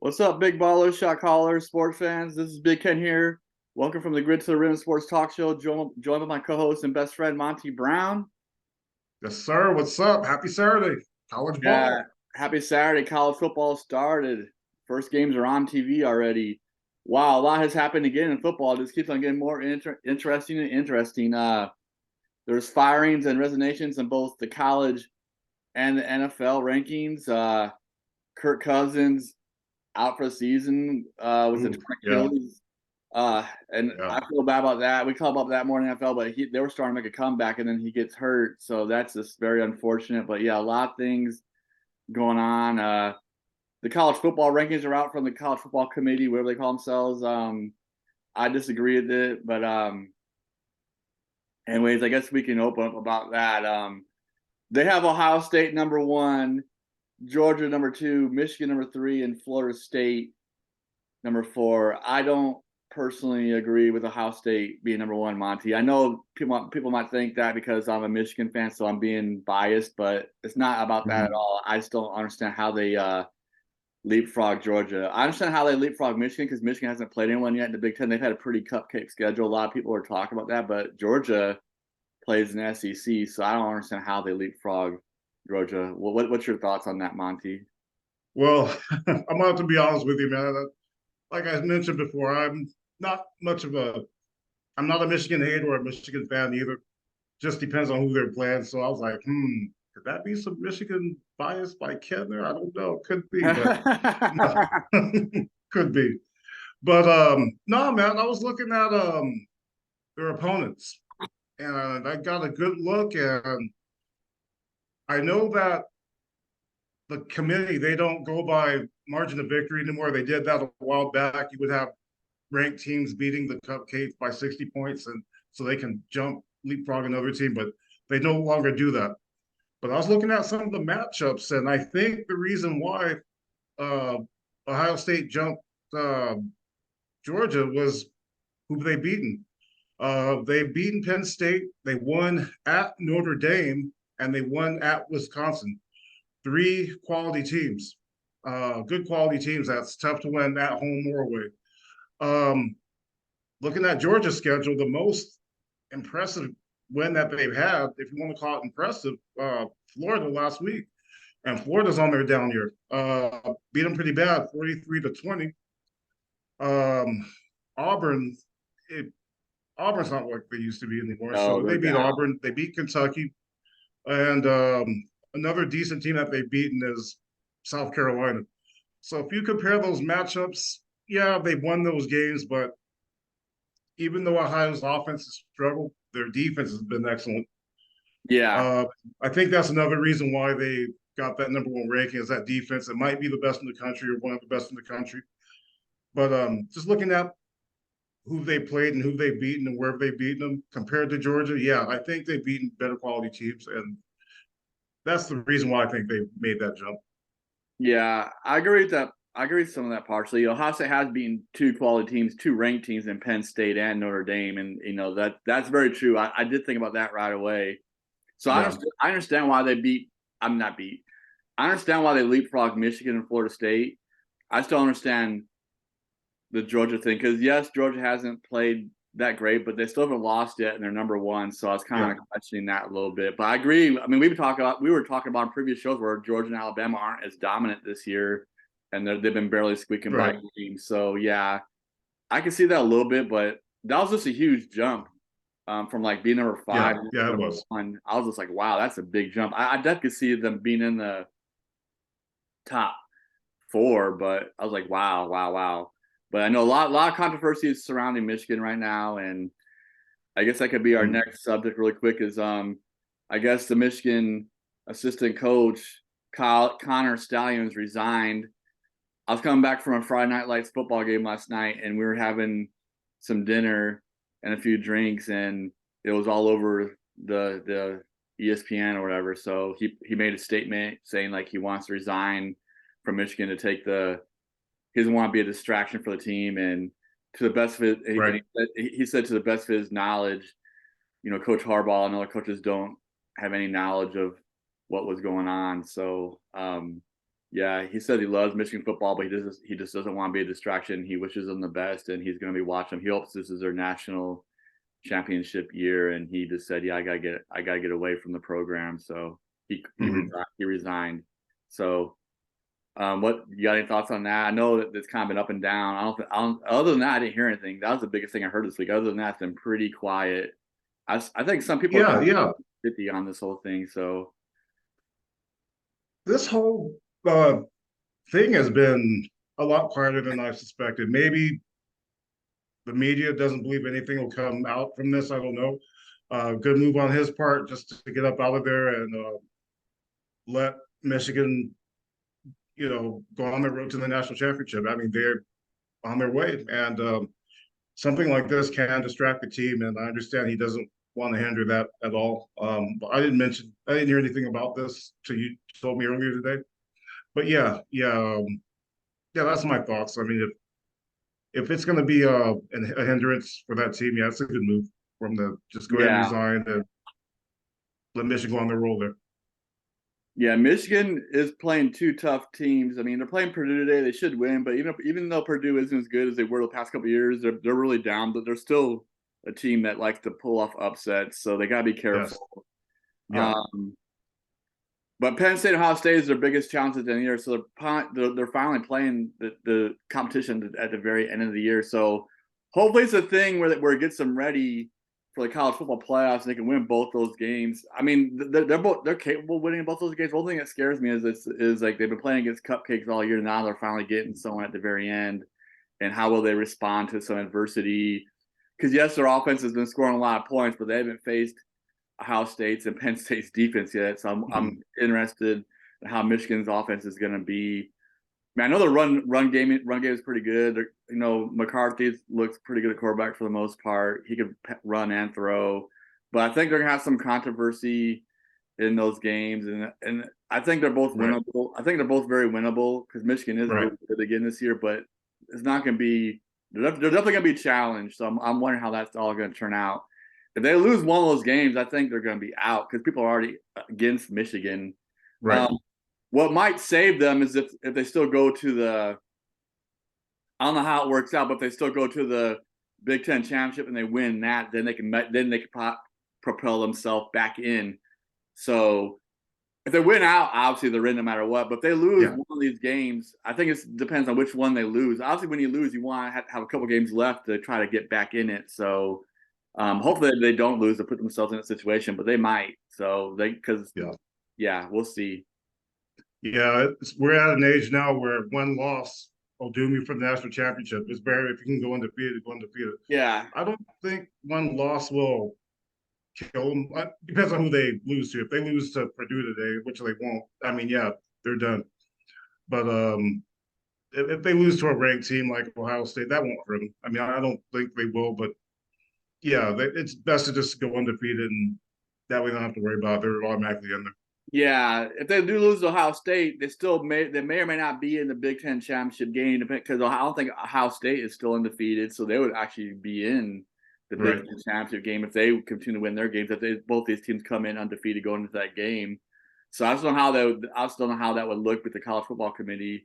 What's up, big ballers, shot callers, sports fans? This is Big Ken here. Welcome from the Grid to the Rim Sports Talk Show. Joined by my co-host and best friend Monty Brown. Yes, sir. What's up? Happy Saturday. College ball. Happy Saturday. College football started. First games are on TV already. Wow, a lot has happened again in football. It just keeps on getting more interesting and interesting. There's firings and resignations in both the college and the NFL rankings. Kirk Cousins out for the season with the achilles. I feel bad about that. We talk about that more in the NFL, but they were starting to make a comeback, and then he gets hurt. So that's just very unfortunate. But, yeah, a lot of things going on. The college football rankings are out from the college football committee, whatever they call themselves. I disagree with it. But anyways, I guess we can open up about that. They have Ohio State number 1, Georgia number 2, Michigan number 3, and Florida State number 4. I don't personally agree with Ohio State being number 1, Monty. I know people might think that because I'm a Michigan fan, so I'm being biased, but it's not about that at all. I just don't understand how they leapfrog Georgia. I understand how they leapfrog Michigan because Michigan hasn't played anyone yet in the Big Ten. They've had a pretty cupcake schedule. A lot of people are talking about that, but Georgia plays in SEC, so I don't understand how they leapfrog Georgia. What's your thoughts on that, Monty? Well, I'm going to have to be honest with you, man. Like I mentioned before, I'm not a Michigan hater or a Michigan fan either. Just depends on who they're playing. So I was like, could that be some Michigan bias by Ken there? I don't know. Could be, but no. Could be. But no, man, I was looking at their opponents, and I got a good look, and I know that the committee, they don't go by margin of victory anymore. They did that a while back. You would have ranked teams beating the Cupcakes by 60 points, and so they can leapfrog another team, but they no longer do that. But I was looking at some of the matchups, and I think the reason why Ohio State jumped Georgia was who they beaten. They beaten Penn State. They won at Notre Dame, and they won at Wisconsin. 3 quality teams, good quality teams. That's tough to win at home or away. Looking at Georgia's schedule, the most impressive win that they've had, if you want to call it impressive, Florida last week. And Florida's on their down year. Beat them pretty bad, 43-20. Auburn, Auburn's not like they used to be anymore. No, so they beat down. Auburn. They beat Kentucky. And another decent team that they've beaten is South Carolina. So if you compare those matchups, yeah, they've won those games, but even though Ohio's offense has struggled, their defense has been excellent. Yeah. I think that's another reason why they got that number 1 ranking is that defense. It might be the best in the country or one of the best in the country. But just looking at who they played and who they've beaten and where they've beaten them compared to Georgia, yeah, I think they've beaten better quality teams. And that's the reason why I think they made that jump. Yeah, I agree with that. I agree with some of that partially. Ohio State has beaten 2 quality teams, 2 ranked teams in Penn State and Notre Dame, and that's very true. I did think about that right away. So I understand why they beat. I'm not beat. I understand why they leapfrogged Michigan and Florida State. I still understand the Georgia thing because yes, Georgia hasn't played that great, but they still haven't lost yet, and they're number 1. So I was kind of questioning that a little bit. But I agree. I mean, we were talking about in previous shows where Georgia and Alabama aren't as dominant this year, and they've been barely squeaking by games. So yeah, I can see that a little bit, but that was just a huge jump from like being number 5. Yeah, it was. 1. I was just like, wow, that's a big jump. I definitely see them being in the top 4, but I was like, wow. But I know a lot of controversies surrounding Michigan right now, and I guess that could be our next subject really quick is I guess the Michigan assistant coach Connor Stallions resigned. I was coming back from a Friday Night Lights football game last night, and we were having some dinner and a few drinks, and it was all over the ESPN or whatever. So he made a statement saying like he wants to resign from Michigan to take he doesn't want to be a distraction for the team, and to the best of he said to the best of his knowledge, Coach Harbaugh and other coaches don't have any knowledge of what was going on. So Yeah, he said he loves Michigan football, but he just doesn't want to be a distraction. He wishes them the best, and he's going to be watching them. He hopes this is their national championship year, and he just said, "Yeah, I gotta get away from the program." So he resigned. So, what you got any thoughts on that? I know that it's kind of been up and down. I don't. Other than that, I didn't hear anything. That was the biggest thing I heard this week. Other than that, it's been pretty quiet. I think some people are Yeah, kind yeah. of 50 on this whole thing. So This whole thing has been a lot quieter than I suspected. Maybe the media doesn't believe anything will come out from this. I don't know. Good move on his part just to get up out of there and let Michigan, go on their road to the national championship. I mean, they're on their way, and something like this can distract the team. And I understand he doesn't want to hinder that at all. But I didn't hear anything about this till you told me earlier today. But yeah, that's my thoughts. I mean, if it's going to be a hindrance for that team, yeah, it's a good move from the just go ahead and yeah, resign and let Michigan go on their roll there. yeah, Michigan is playing two tough teams. I mean, they're playing Purdue today. They should win, but even though Purdue isn't as good as they were the past couple of years, they're really down. But they're still a team that likes to pull off upsets, so they got to be Yes, careful. yeah, Um, but Penn State and Ohio State is their biggest challenge at the end of the year, so they're finally playing the competition at the very end of the year. So hopefully it's a thing where it gets them ready for the college football playoffs and they can win both those games. I mean, they're capable of winning both those games. The only thing that scares me is like they've been playing against cupcakes all year. Now they're finally getting someone at the very end, and how will they respond to some adversity? Because yes, their offense has been scoring a lot of points, but they haven't faced Ohio State's and Penn State's defense yet. So I'm interested in how Michigan's offense is going to be. I mean, I know the run game is pretty good. McCarthy looks pretty good at quarterback for the most part. He could run and throw, but I think they're gonna have some controversy in those games, and I think they're both right, winnable. I think they're both very winnable because Michigan is right. really good again this year, but it's not gonna be. They're definitely gonna be challenged. So I'm wondering how that's all gonna turn out. If they lose one of those games, I think they're gonna be out because people are already against Michigan. Right. Um, what might save them is if they still go to I don't know how it works out, but if they still go to the Big Ten championship and they win that, then they can propel themselves back in. So if they win out, obviously they're in no matter what. But if they lose Yeah, one of these games, I think it depends on which one they lose. Obviously, when you lose, you want to have a couple games left to try to get back in it. So hopefully they don't lose to put themselves in a situation, but they might. So yeah, yeah, we'll see. yeah. We're at an age now where one loss will doom you from the national championship. It's better if you can go undefeated, go undefeated. Yeah, I don't think one loss will kill them. Depends on who they lose to. If they lose to Purdue today, which they won't, I mean, yeah, they're done. But if they lose to a ranked team like Ohio State, that won't hurt them. I mean, I don't think they will, but yeah, it's best to just go undefeated, and that way they don't have to worry about it. They're automatically in there. yeah. If they do lose to Ohio State, they may or may not be in the Big Ten championship game because I don't think Ohio State is still undefeated, so they would actually be in the Big Right. Ten championship game if they continue to win their games. If both these teams come in undefeated going into that game, so I just don't know how that would look with the college football committee.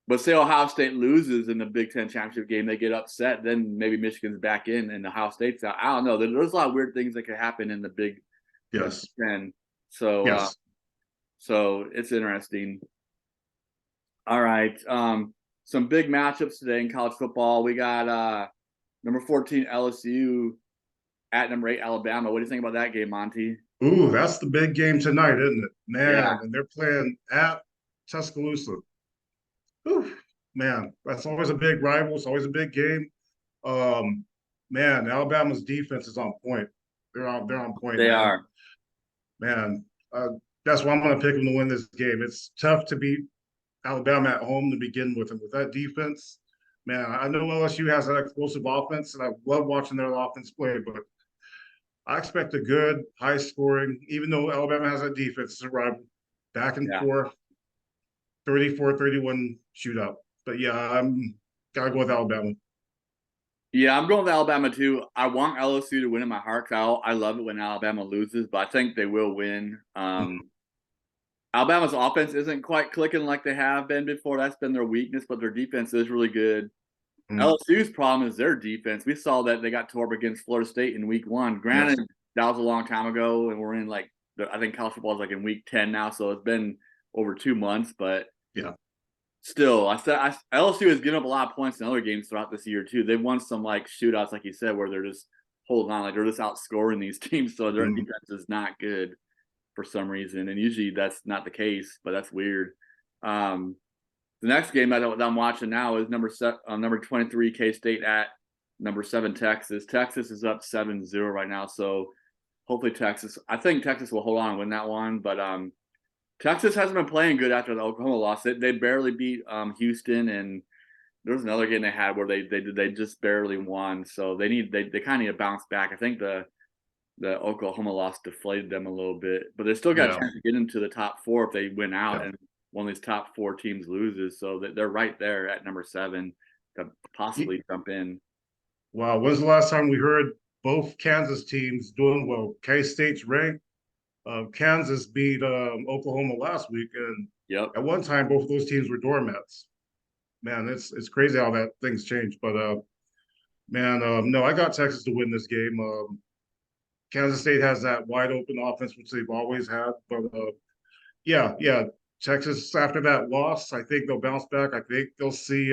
But say Ohio State loses in the Big Ten championship game, they get upset, then maybe Michigan's back in and Ohio State's out. I don't know. There's a lot of weird things that could happen in the Big Yes. Ten. So Yes. so it's interesting. All right. Some big matchups today in college football. We got number 14 LSU at number 8 Alabama. What do you think about that game, Monty? Ooh, that's the big game tonight, isn't it? Yeah. Man, and they're playing at Tuscaloosa. Ooh, man, that's always a big rival. It's always a big game. Um, man, Alabama's defense is on point. They're on point, They man. are. Man, that's why I'm going to pick them to win this game. It's tough to beat Alabama at home to begin with, and with that defense, man, I know LSU has that explosive offense, and I love watching their offense play. But I expect a good, high scoring, even though Alabama has that defense, it's a rival, back and Yeah. forth, 34-31 shootout. But yeah, I'm gotta go with Alabama. Yeah, I'm going with Alabama too. I want LSU to win in my heart. I love it when Alabama loses, but I think they will win. Alabama's offense isn't quite clicking like they have been before. That's been their weakness, but their defense is really good. LSU's problem is their defense. We saw that they got tore up against Florida State in week 1. Granted, that was a long time ago, and we're in like I think college football is like in week 10 now, so it's been over 2 months. But still, LSU has given up a lot of points in other games throughout this year too. They've won some like shootouts, like you said, where they're just holding on, like they're just outscoring these teams. So their defense is not good for some reason, and usually that's not the case. But that's weird. The next game that I'm watching now is number 23 K-State at number 7 Texas. Texas is up 7-0 right now, so hopefully I think Texas will hold on and win that one. But Texas hasn't been playing good after the Oklahoma loss. They barely beat Houston, and there was another game they had where they just barely won. So they kind of need to bounce back. I think the Oklahoma loss deflated them a little bit, but they still got a chance to get into the top 4 if they win out and one of these top 4 teams loses. So they're right there at number 7 to possibly jump in. Wow, when's the last time we heard both Kansas teams doing well? K-State's ranked. Kansas beat Oklahoma last week, and at one time both of those teams were doormats. Man, it's crazy how that things change. But no, I got Texas to win this game. Kansas State has that wide open offense, which they've always had. But Texas after that loss, I think they'll bounce back. I think they'll see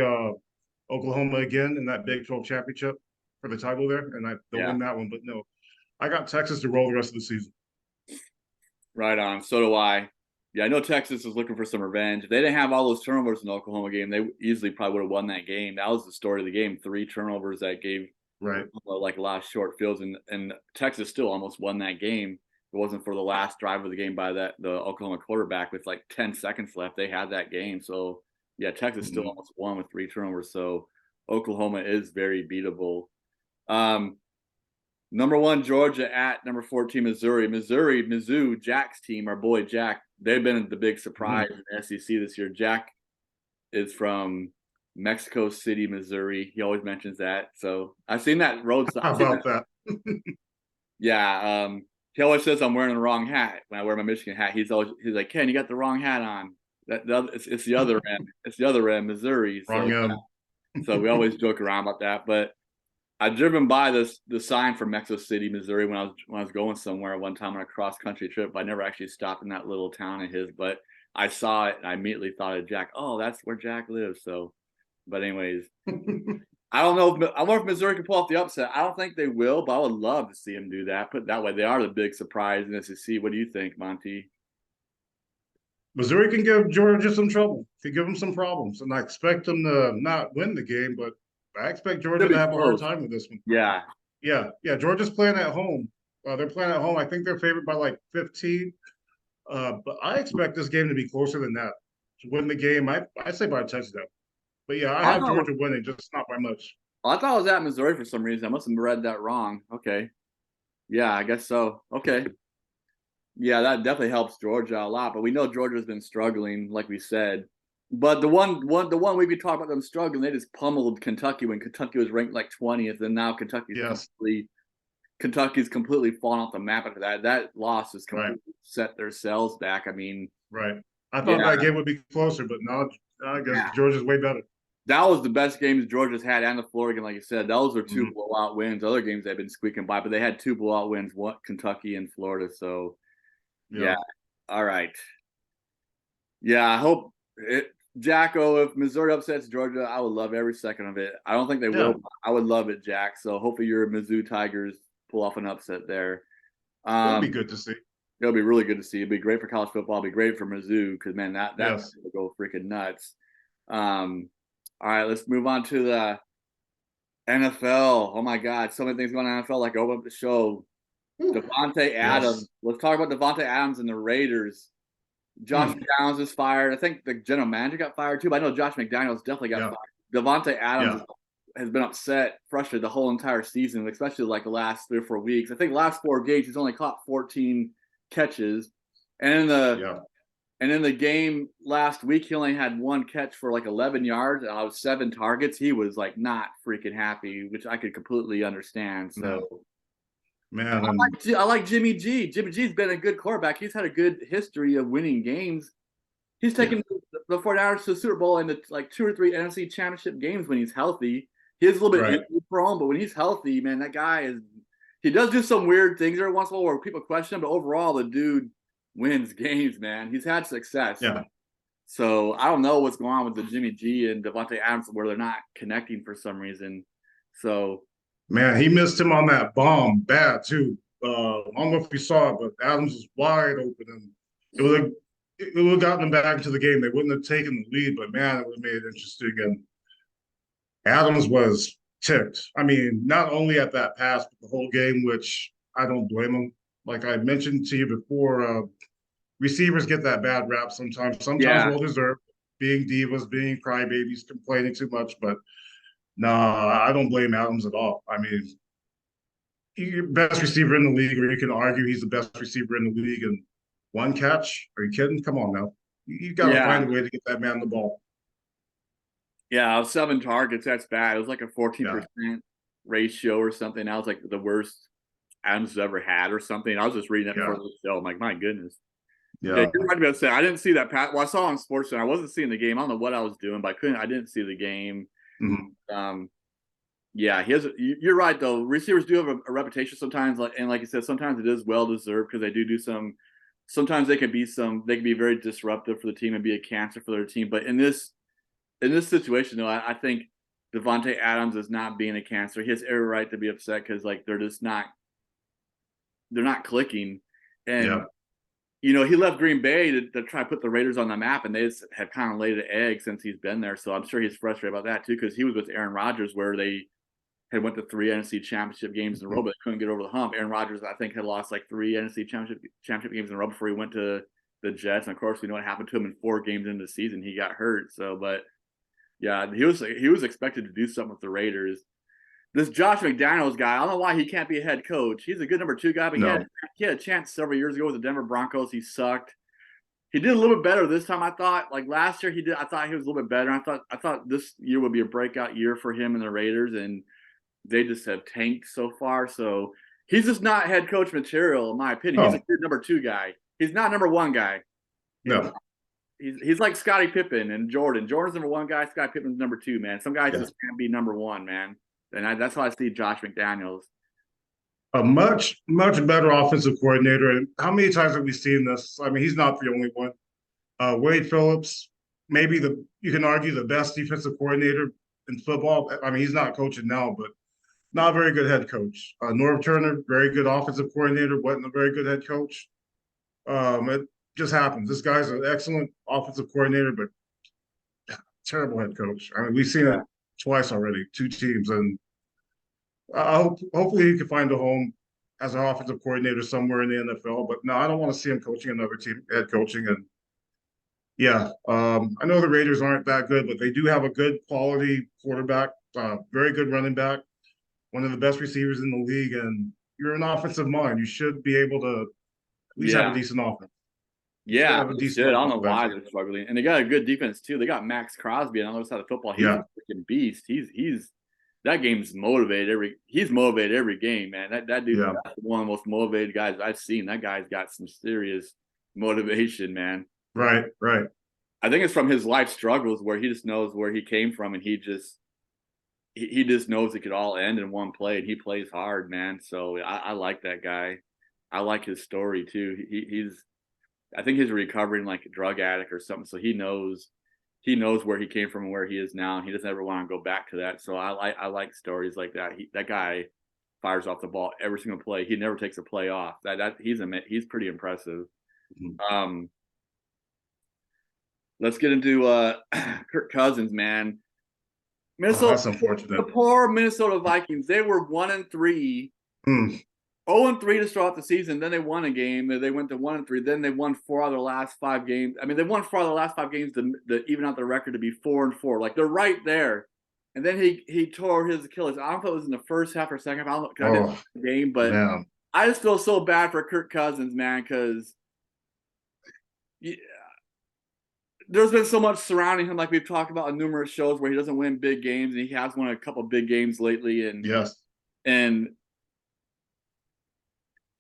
Oklahoma again in that Big 12 championship for the title there, and they'll win that one. But no, I got Texas to roll the rest of the season. Right on. So do I. Yeah, I know Texas is looking for some revenge. If they didn't have all those turnovers in the Oklahoma game, they easily probably would have won that game. That was the story of the game. 3 turnovers that gave like a lot of short fields, and Texas still almost won that game. If it wasn't for the last drive of the game by the Oklahoma quarterback with like 10 seconds left, they had that game. So yeah, Texas still almost won with 3 turnovers. So Oklahoma is very beatable. Number 1, Georgia at number 14, Missouri. Mizzou, Jack's team, our boy Jack, they've been the big surprise in the SEC this year. Jack is from Mexico City, Missouri. He always mentions that. So I've seen that road sign. How about that? Yeah. He always says I'm wearing the wrong hat when I wear my Michigan hat. He's like, Ken, you got the wrong hat on. It's the other end. It's the other end, Missouri. Wrong end. So we always joke around about that. But I've driven by the sign from Mexico City, Missouri when I was going somewhere one time on a cross country trip. But I never actually stopped in that little town of his. But I saw it and I immediately thought of Jack. Oh, that's where Jack lives. So, but anyways, I don't know. I wonder if Missouri can pull off the upset. I don't think they will, but I would love to see them do that. Put it that way, they are the big surprise in the SEC. What do you think, Monty? Missouri can give Georgia some trouble. Can give them some problems, and I expect them to not win the game, but I expect Georgia to have a hard time with this one. Yeah. Georgia's playing at home. They're playing at home. I think they're favored by like 15. But I expect this game to be closer than that. To win the game, I say by a touchdown. But yeah, I have Georgia winning, just not by much. Well, I thought it was at Missouri for some reason. I must have read that wrong. Okay. Yeah, I guess so. Okay. Yeah, that definitely helps Georgia a lot. But we know Georgia's been struggling, like we said. But the one week we talked about them struggling, they just pummeled Kentucky when Kentucky was ranked like 20th, and now Kentucky's completely fallen off the map after that. That loss has completely set their selves back. I mean, I thought that game would be closer, but now I guess Georgia's way better. That was the best games Georgia's had, and the Florida game, like you said. Those are 2 blowout wins. Other games they've been squeaking by, but they had 2 blowout wins, Kentucky and Florida. So, yeah. All right. Yeah, I hope Jacko, if Missouri upsets Georgia, I would love every second of it. I don't think they will. I would love it, Jack. So hopefully your Mizzou Tigers pull off an upset there. It'll be good to see. It'll be really good to see. It'll be great for college football. It'll be great for Mizzou because, man, that's going to go freaking nuts. All right, let's move on to the NFL. Oh, my God. So many things going on in the NFL, like open up the show. Davante Adams. Let's talk about Davante Adams and the Raiders. Josh McDaniels is fired. I think the general manager got fired too, but I know Josh McDaniels definitely got fired. Davante Adams has been upset, frustrated the whole entire season, especially like the last 3 or 4 weeks. I think the last 4 games he's only caught 14 catches. And in the game last week, he only had 1 catch for like 11 yards out of 7 targets. He was like not freaking happy, which I could completely understand. So Man, and I like Jimmy G. Jimmy G's been a good quarterback. He's had a good history of winning games. He's yeah, taken the 49ers to the Super Bowl and like 2 or 3 NFC Championship games when he's healthy. He is a little bit right. injury prone, but when he's healthy, man, that guy is. He does do some weird things every once in a while where people question him, but overall, the dude wins games, man. He's had success. Yeah. So I don't know what's going on with the Jimmy G and Davante Adams where they're not connecting for some reason. So Man, he missed him on that bomb bad too. I don't know if you saw it, but Adams was wide open, and it would have gotten them back into the game. They wouldn't have taken the lead, but man, it would have made it interesting. And Adams was ticked. I mean, not only at that pass, but the whole game, which I don't blame him. Like I mentioned to you before, receivers get that bad rap sometimes. Sometimes yeah, well deserved, being divas, being crybabies, complaining too much. But nah, I don't blame Adams at all. I mean, he's best receiver in the league, or you can argue he's the best receiver in the league. And one catch? Are you kidding? Come on now. You got to yeah, find a way to get that man the ball. yeah. 7 targets. That's bad. It was like a 14% Yeah. ratio or something. That was like the worst Adams has ever had or something. I was just reading that Yeah. before the show. I'm like, my goodness. Yeah, Yeah. you're right about saying I didn't see that pass. Well, I saw on Sports Center. I wasn't seeing the game. I don't know what I was doing, but I didn't see the game. Mhm. Yeah, you're right though. Receivers do have a reputation sometimes, like you said, sometimes it is well deserved because they do some. Sometimes they can be very disruptive for the team and be a cancer for their team. But in this situation though, I think Davante Adams is not being a cancer. He has every right to be upset because like they're not clicking, and Yeah. he left Green Bay to try to put the Raiders on the map, and they just have kind of laid an egg since he's been there. So I'm sure he's frustrated about that too because he was with Aaron Rodgers where they had went to 3 NFC Championship games in a row, but they couldn't get over the hump. Aaron Rodgers, I think, had lost like 3 NFC Championship games in a row before he went to the Jets. And of course, we know what happened to him in 4 games into the season. He got hurt. So, but yeah, he was expected to do something with the Raiders. This Josh McDaniels guy, I don't know why he can't be a head coach. He's a good number 2 guy, but No. he had a chance several years ago with the Denver Broncos. He sucked. He did a little bit better this time. I thought, like last year, I thought he was a little bit better. I thought this year would be a breakout year for him and the Raiders, and they just have tanked so far. So he's just not head coach material, in my opinion. He's a Oh, good number 2 guy. He's not number 1 guy. He's no. not. He's like Scottie Pippen and Jordan. Jordan's number 1 guy. Scottie Pippen's number 2, man. Some guys Yeah. just can't be number 1, man. And that's how I see Josh McDaniels. A much, much better offensive coordinator. And how many times have we seen this? I mean, he's not the only one. Wade Phillips, maybe you can argue the best defensive coordinator in football. I mean, he's not coaching now, but not a very good head coach. Norv Turner, very good offensive coordinator, wasn't a very good head coach. It just happens. This guy's an excellent offensive coordinator, but terrible head coach. I mean, we've seen it twice already, 2 teams, and hopefully he can find a home as an offensive coordinator somewhere in the NFL. But no, I don't want to see him coaching another team, head coaching. And yeah, I know the Raiders aren't that good, but they do have a good quality quarterback, very good running back, one of the best receivers in the league. And you're an offensive mind. You should be able to at least have a Yeah. decent offense. Yeah, Have a they decent should. I don't offense know why eventually. they're struggling. And they got a good defense too. They got Max Crosby on the other side of football. He's a Yeah, freaking beast. He's that game's motivated he's motivated every game, man. That dude yeah, that's one of the most motivated guys I've seen. That guy's got some serious motivation, man. right, right. I think it's from his life struggles where he just knows where he came from and he just knows it could all end in one play and he plays hard, man. So I like that guy. I like his story too. I think he's recovering like a drug addict or something. So he knows where he came from and where he is now, and he doesn't ever want to go back to that. So I like stories like that. That guy fires off the ball every single play. He never takes a play off. He's pretty impressive. Mhm. Let's get into Kirk Cousins, man. Oh, Minnesota, that's the unfortunate. poor Minnesota Vikings. They were 1-3. Hmm. 0-3 to start the season. Then they won a game. They went to 1-3. Then they won 4 out of their last 5 games. I mean, they won 4 out of the last 5 games to even out their record to be 4-4. Like they're right there. And then he tore his Achilles. I don't know if it was in the first half or second half. I don't know. 'Cause I didn't Oh, see the game, but man. I just feel so bad for Kirk Cousins, man, because there's been so much surrounding him, like we've talked about on numerous shows, where he doesn't win big games, and he has won a couple big games lately, Yes. and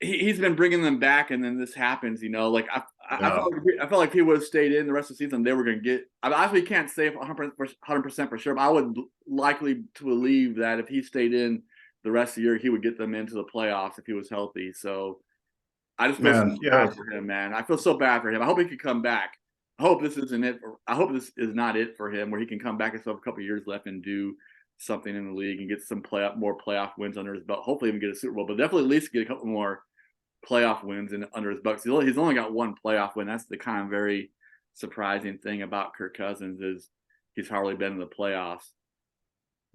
he's been bringing them back, and then this happens. Like I Yeah, felt like if he would have stayed in the rest of the season, they were going to get. I actually can't say 100% for sure, but I would likely to believe that if he stayed in the rest of the year, he would get them into the playoffs if he was healthy. So I just feel so man. Yeah, bad for him, man. I feel so bad for him. I hope he could come back. I hope this isn't it. I hope this is not it for him, where he can come back and still have a couple of years left and do something in the league and get some more playoff wins under his belt. Hopefully, even get a Super Bowl, but definitely at least get a couple more playoff wins under his belt. He's only got one playoff win. That's the kind of very surprising thing about Kirk Cousins is he's hardly been in the playoffs.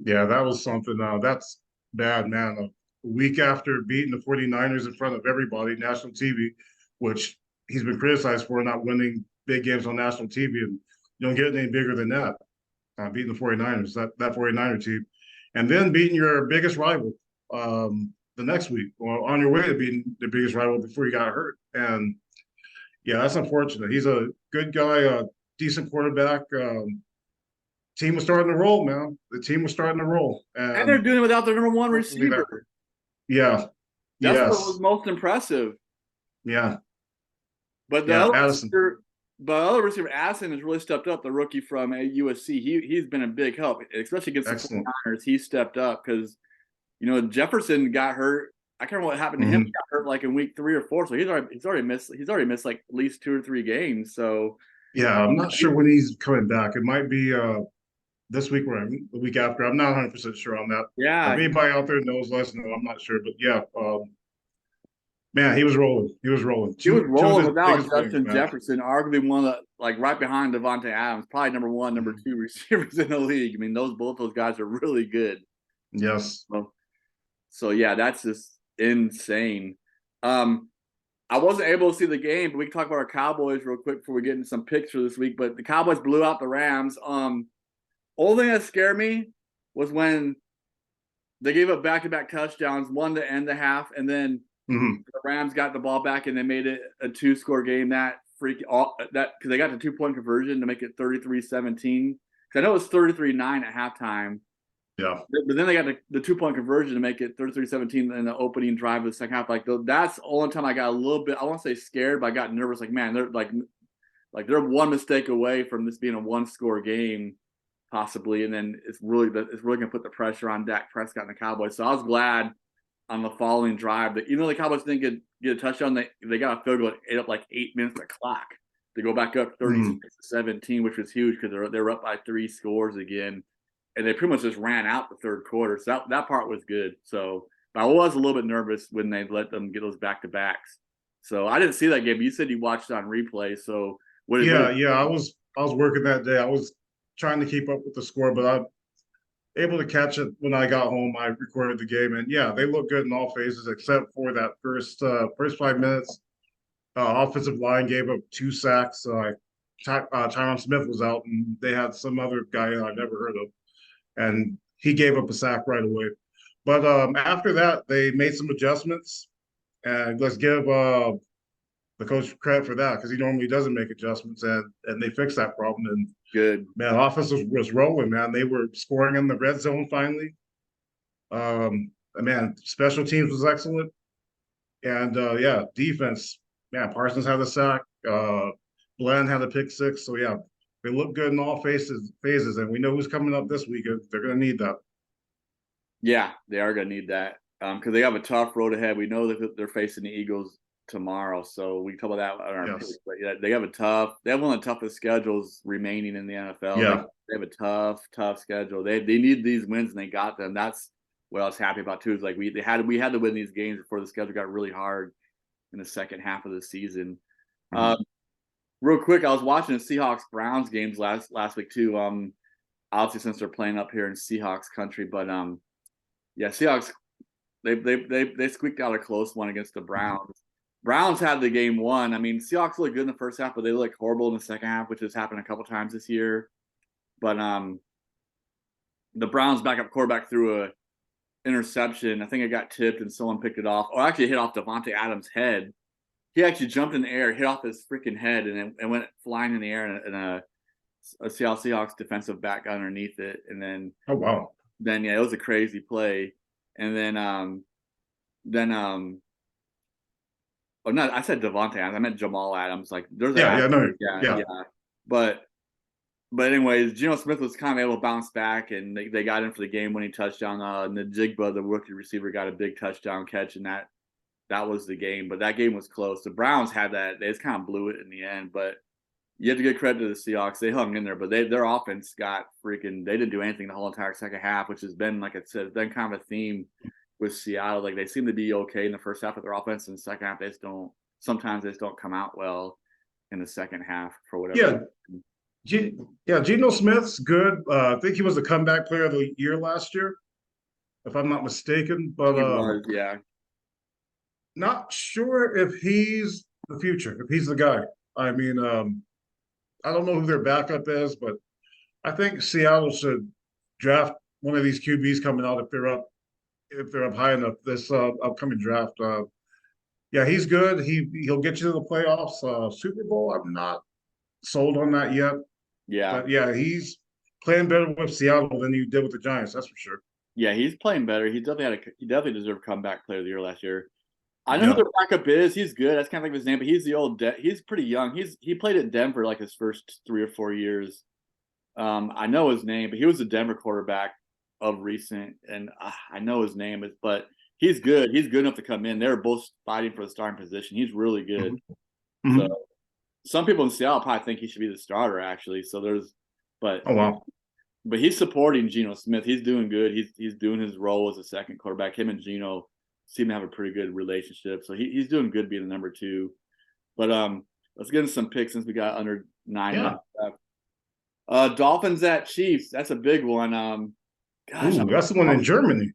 yeah, that was something. That's bad, man. A week after beating the 49ers in front of everybody, national TV, which he's been criticized for not winning big games on national TV, and you don't get any bigger than that. Beating the 49ers, that 49er team, and then beating your biggest rival the next week, or on your way to beating the biggest rival before he got hurt. And yeah, that's unfortunate. He's a good guy, a decent quarterback. Team was starting to roll, man. The team was starting to roll, And they're and doing it without their number one hopefully that. receiver. Yeah, That's what was yes, most impressive. yeah, But the yeah. other Addison, receiver, Addison has really stepped up. The rookie from USC, he's been a big help, especially against the excellent. 49ers. He stepped up because Jefferson got hurt. I can't remember what happened to him. He got hurt like in week 3 or 4, so he's already missed like at least 2 or 3 games. So Yeah, I'm not sure when he's coming back. It might be this week or the week after. I'm not 100% sure on that. If yeah, anybody out there knows, let us know. I'm not sure, but yeah, man, he was rolling. He was rolling. he was Two of rolling his without biggest wins, Justin man. Jefferson, arguably one of the, like right behind Davante Adams, probably number 1, number 2 receivers in the league. I mean, both those guys are really good. Yes. So yeah, that's just insane. Um, I wasn't able to see the game, but we can talk about our Cowboys real quick before we get into some picks for this week. But the Cowboys blew out the Rams. Only thing that scared me was when they gave up back-to-back touchdowns, one to end the half, and then the Rams got the ball back and they made it a 2-score game. That because they got the 2-point conversion to make it 33-17. Because I know it was 33-9 at halftime. Yeah. But then they got the 2-point conversion to make it 33-17 in the opening drive of the second half. Like that's the only time I got a little bit, I won't say scared, but I got nervous. Like, man, they're like they're one mistake away from this being a 1-score game, possibly, and then it's really going to put the pressure on Dak Prescott and the Cowboys. So I was glad on the following drive that the Cowboys didn't get a touchdown. They got a field goal, ate up like 8 minutes of clock to go back up 36-17, which was huge because they're up by 3 scores again. And they pretty much just ran out the third quarter. So that part was good. So, but I was a little bit nervous when they let them get those back-to-backs. So I didn't see that game. You said you watched it on replay. So Yeah. I was working that day. I was trying to keep up with the score, but I'm able to catch it when I got home. I recorded the game, and yeah, they look good in all phases except for that first 5 minutes. Offensive line gave up 2 sacks. Tyron Smith was out, and they had some other guy I've never heard of, and he gave up a sack right away. But after that, they made some adjustments, and let's give the coach credit for that because he normally doesn't make adjustments, and they fixed that problem. And good. man, offense was rolling, man. They were scoring in the red zone finally. Man, special teams was excellent, and yeah, defense. Man, Parsons had a sack. Glenn had a pick 6. So yeah, they look good in all phases, and we know who's coming up this week. They're going to need that. Yeah, they are going to need that because they have a tough road ahead. We know that they're facing the Eagles tomorrow, so we can talk about that on our picks. But yeah, they have one of the toughest schedules remaining in the NFL. Yeah. They have a tough schedule. They need these wins, and they got them. That's what I was happy about too. Is like we had to win these games before the schedule got really hard in the second half of the season. Real quick, I was watching the Seahawks Browns games last week too. Obviously since they're playing up here in Seahawks country, but yeah, Seahawks they squeaked out a close one against the Browns. Browns had the game won. I mean, Seahawks looked good in the first half, but they looked horrible in the second half, which has happened a couple times this year. But the Browns backup quarterback threw a interception. I think it got tipped and someone picked it off. Or actually hit off Davante Adams' head. He actually jumped in the air, hit off his freaking head, and went flying in the air, and a Seattle Seahawks defensive back got underneath it. And then Oh wow. Then yeah, it was a crazy play. And then Oh, no, I said Davante Adams. I meant Jamal Adams. Like, there's Yeah, a yeah, no, yeah, yeah, yeah. But anyways, Geno Smith was kind of able to bounce back, and they got in for the game-winning touchdown. Najigba, the rookie receiver, got a big touchdown catch, and that was the game. But that game was close. The Browns had that; they just kind of blew it in the end. But you have to give credit to the Seahawks; they hung in there. But their offense got freaking. They didn't do anything the whole entire second half, which has been, like I said, been kind of a theme with Seattle. Like, they seem to be okay in the first half of their offense, and the second half they just don't. Sometimes they just don't come out well in the second half for whatever yeah. reason. Yeah, Geno Smith's good. I think he was the comeback player of the year last year, if I'm not mistaken. But He was, yeah. not sure if he's the future, if he's the guy. I mean, I don't know who their backup is, but I think Seattle should draft one of these QBs coming out if they're up high enough this upcoming draft. Yeah, he's good. He'll get you to the playoffs. Super Bowl, I'm not sold on that yet. Yeah. But yeah, he's playing better with Seattle than he did with the Giants. That's for sure. Yeah, he's playing better. He definitely deserved comeback player of the year last year. I know who Yeah. their backup is. He's good. That's kind of like his name, but he's the old. He's pretty young. He played at Denver like his first 3 or 4 years. I know his name, but he was a Denver quarterback of recent, and I know his name is. But he's good. He's good enough to come in. They're both fighting for the starting position. He's really good. Mm-hmm. So some people in Seattle probably think he should be the starter. Actually, so but Oh wow. but he's supporting Geno Smith. He's doing good. He's doing his role as a second quarterback. Him and Geno seem to have a pretty good relationship. So he's doing good being the number two. But let's get into some picks since we got under 9 minutes left. Dolphins at Chiefs. That's a big one. Gosh, Ooh, that's the one in Germany.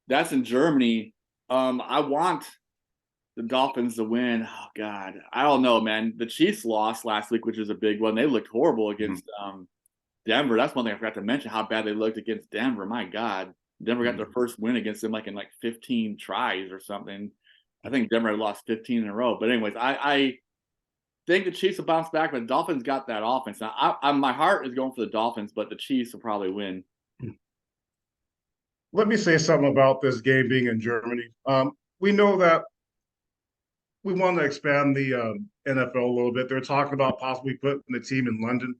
that's in Germany. I want the Dolphins to win. Oh God, I don't know, man. The Chiefs lost last week, which is a big one. They looked horrible against Denver. That's one thing I forgot to mention, how bad they looked against Denver. My God. Denver got their first win against them like in 15 tries or something. I think Denver had lost 15 in a row. But anyways, I think the Chiefs will bounce back, but the Dolphins got that offense. Now, my heart is going for the Dolphins, but the Chiefs will probably win. Let me say something about this game being in Germany. We know that we want to expand the NFL a little bit. They're talking about possibly putting the team in London,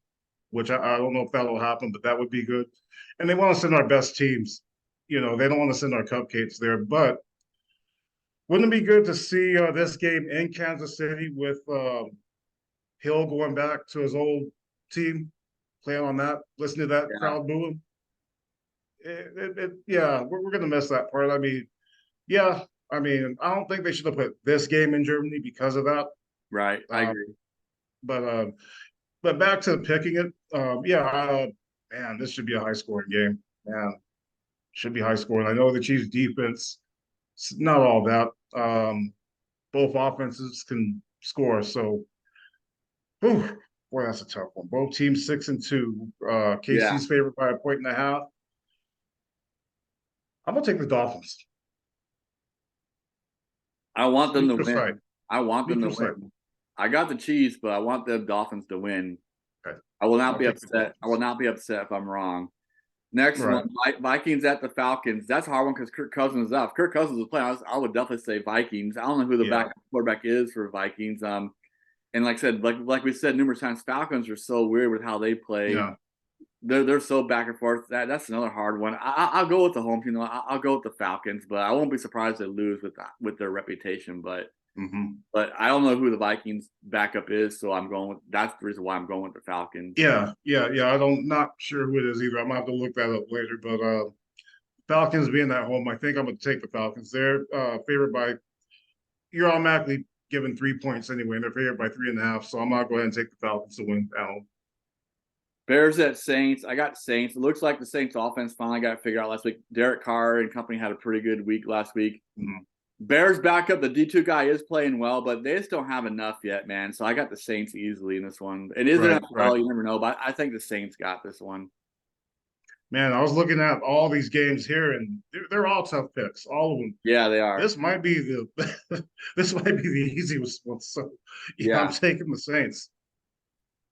which I don't know if that'll happen, but that would be good. And they want to send our best teams. You know, they don't want to send our cupcakes there. But wouldn't it be good to see this game in Kansas City with Hill going back to his old team, playing on that, listening to that Yeah. crowd booing? Yeah, we're going to miss that part. I mean, yeah, I mean, I don't think they should have put this game in Germany because of that. Right. I agree. But back to picking it, man, this should be a high scoring game. Man, should be high scoring. I know the Chiefs defense, not all that. Both offenses can score, so whew, boy, that's a tough one. Both teams 6-2. KC's favored by 1.5. I'm gonna take the Dolphins. I want them to Neutral win. site. I want them to Neutral win. I got the Chiefs, but I want the Dolphins to win. Okay. I will not I'll be take the upset. I will not be upset if I'm wrong. Next Right. one, Vikings at the Falcons. That's a hard one because Kirk Cousins is out. If Kirk Cousins was playing, I would definitely say Vikings. I don't know who the backup quarterback is for Vikings. And like I said, like we said numerous times, Falcons are so weird with how they play. Yeah. They're so back and forth. That's another hard one. I'll go with the home team. I'll go with the Falcons, but I won't be surprised they lose with their reputation. But I don't know who the Vikings backup is, so I'm going with. That's the reason why I'm going with the Falcons. Yeah. I don't not sure who it is either. I'm gonna have to look that up later. But Falcons being at home, I think I'm gonna take the Falcons. They're favored by. You're automatically given 3 points anyway, and they're favored by 3.5. So I'm gonna go ahead and take the Falcons to win at home. Bears at Saints. I got Saints. It looks like the Saints offense finally got figured out last week. Derek Carr and company had a pretty good week last week. Bears backup. The D2 guy is playing well, but they just don't have enough yet, man. So I got the Saints easily in this one. It is an NFL, you never know, but I think the Saints got this one. Man, I was looking at all these games here, and they're all tough picks, all of them. Yeah, they are. This might be the easiest one. So yeah, I'm taking the Saints.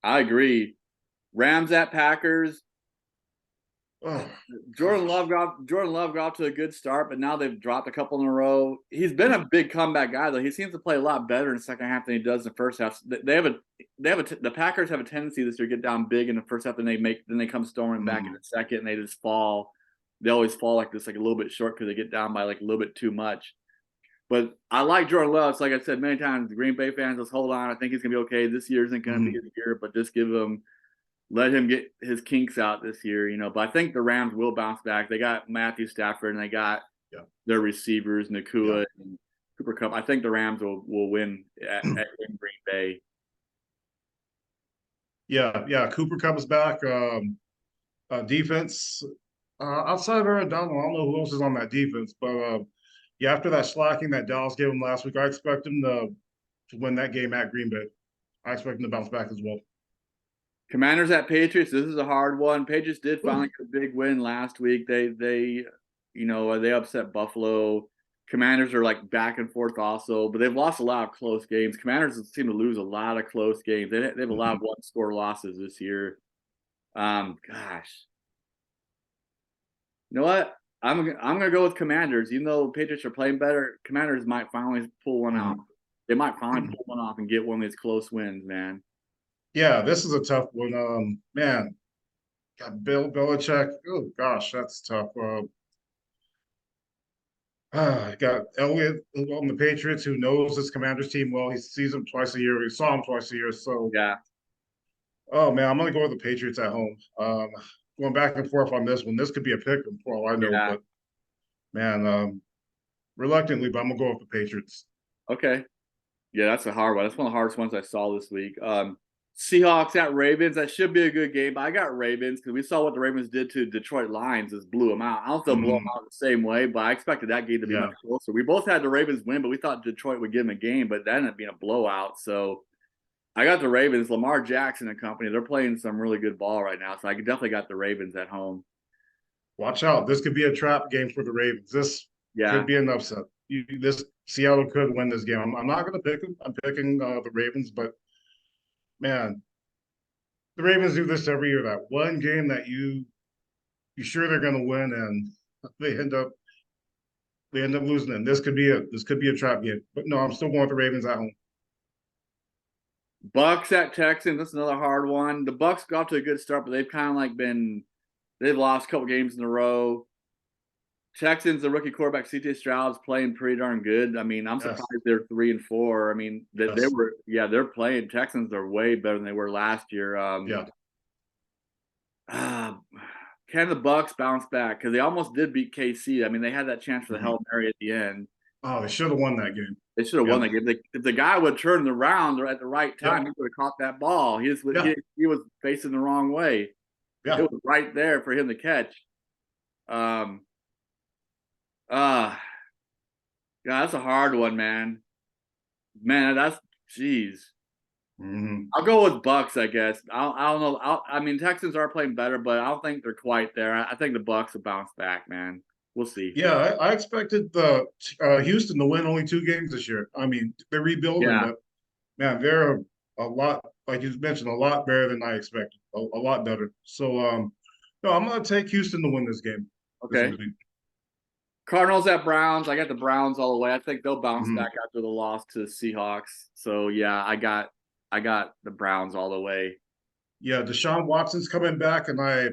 I agree. Rams at Packers. Oh, Jordan Love got off to a good start, but now they've dropped a couple in a row. He's been a big comeback guy though. He seems to play a lot better in the second half than he does in the first half. The Packers have a tendency this year to get down big in the first half, then they come storming back in the second, and they just fall. They always fall like this, like a little bit short because they get down by like a little bit too much. But I like Jordan Love. It's like I said many times, the Green Bay fans, let's hold on. I think he's gonna be okay. This year isn't gonna be his year, but just let him get his kinks out this year, But I think the Rams will bounce back. They got Matthew Stafford and they got their receivers, Nakua and Cooper Kupp. I think the Rams will win in Green Bay. Yeah. Cooper comes back. Defense outside of Aaron Donald, I don't know who else is on that defense, but after that slacking that Dallas gave him last week, I expect him to win that game at Green Bay. I expect him to bounce back as well. Commanders at Patriots. This is a hard one. Patriots did finally get a big win last week. They upset Buffalo. Commanders are like back and forth also, but they've lost a lot of close games. Commanders seem to lose a lot of close games. They've a lot of one-score losses this year. Gosh, you know what? I'm gonna go with Commanders. Even though Patriots are playing better, Commanders might finally pull one out. They might finally pull one off and get one of these close wins, man. Yeah, this is a tough one. Man, got Bill Belichick. Oh gosh, that's tough. Got Elliott on the Patriots, who knows this Commanders team well. He sees them twice a year. He saw them twice a year. So yeah. Oh man, I'm gonna go with the Patriots at home. Going back and forth on this one. This could be a pick for all I know, but man, reluctantly, but I'm gonna go with the Patriots. Okay. Yeah, that's a hard one. That's one of the hardest ones I saw this week. Seahawks at Ravens. That should be a good game. But I got Ravens because we saw what the Ravens did to Detroit Lions. Just blew them out. I don't know if they'll blow them out the same way, but I expected that game to be much closer. We both had the Ravens win, but we thought Detroit would give them a game, but that ended up being a blowout. So I got the Ravens. Lamar Jackson and company. They're playing some really good ball right now. So I definitely got the Ravens at home. Watch out. This could be a trap game for the Ravens. This could be an upset. Seattle could win this game. I'm not going to pick them. I'm picking the Ravens, but man, the Ravens do this every year. That one game that you're sure they're going to win, and they end up losing. And this could be a trap game. But no, I'm still going with the Ravens at home. Bucs at Texans. That's another hard one. The Bucs got off to a good start, but they've kind of like they've lost a couple games in a row. Texans, the rookie quarterback CJ Stroud's playing pretty darn good. I mean, I'm surprised they're 3-4. I mean, they're playing. Texans are way better than they were last year. Can the Bucs bounce back? Because they almost did beat KC. I mean, they had that chance for the Hail Mary at the end. Oh, they should have won that game. They should have won that game. If the guy would turn around at the right time, he would have caught that ball. He was facing the wrong way. Yeah. It was right there for him to catch. Yeah, that's a hard one, man. That's jeez. I'll go with Bucs, I guess. I don't know. I mean, Texans are playing better, but I don't think they're quite there. I think the Bucs will bounce back, man. We'll see. Yeah, I expected the Houston to win only 2 games this year. I mean, they're rebuilding, but man, they're a lot, like you mentioned, a lot better than I expected. A lot better. So, no, I'm going to take Houston to win this game. Okay. Cardinals at Browns. I got the Browns all the way. I think they'll bounce back after the loss to the Seahawks. So yeah, I got the Browns all the way. Yeah, Deshaun Watson's coming back, and I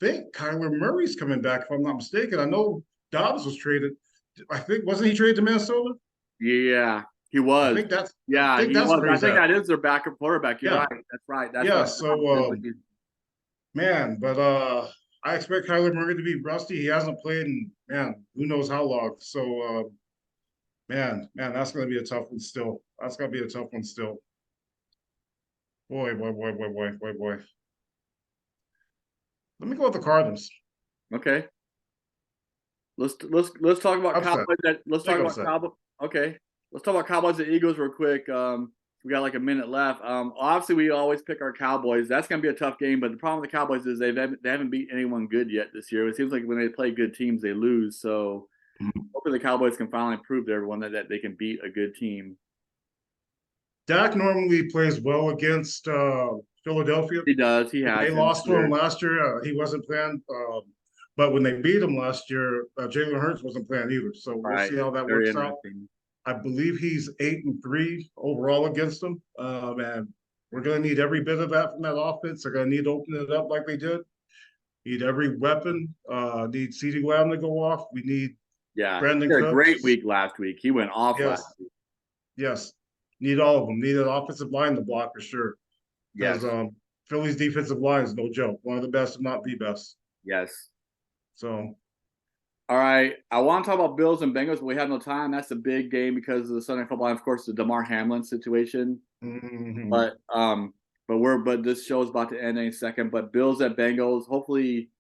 think Kyler Murray's coming back, if I'm not mistaken. I know Dobbs was traded. I think wasn't he traded to Minnesota? Yeah, he was. I think that's he was. I think that is their backup quarterback. You're right. That's right. That's man, but I expect Kyler Murray to be rusty. He hasn't played in, who knows how long. So, man, that's going to be a tough one still. That's going to be a tough one still. Boy. Let me go with the Cardinals. Okay. Let's talk about Cowboys. Let's talk about Cowboys. Okay. Let's talk about Cowboys and Eagles real quick. We got like a minute left. Obviously, we always pick our Cowboys. That's going to be a tough game, but the problem with the Cowboys is they haven't beat anyone good yet this year. It seems like when they play good teams, they lose. So hopefully the Cowboys can finally prove to everyone that they can beat a good team. Dak normally plays well against Philadelphia. He does. He When has they in his lost to him career. last year, he wasn't playing. But when they beat him last year, Jalen Hurts wasn't playing either. So we'll Right. see how that Very works out. interesting. I believe he's 8-3 overall against them. And we're going to need every bit of that from that offense. They're going to need to open it up like they did. Need every weapon. Need CeeDee Lamb to go off. We need Yeah. Brandon He had a great Cooks. week last week. He went off last Yes, week. yes. Need all of them. Need an offensive line to block for sure. Because Yes. Philly's defensive line is no joke. One of the best, if not the best. Yes. So, All right. I want to talk about Bills and Bengals, but we have no time. That's a big game because of the Sunday football and of course the Damar Hamlin situation. mhm. But this show is about to end any second. But Bills at Bengals, hopefully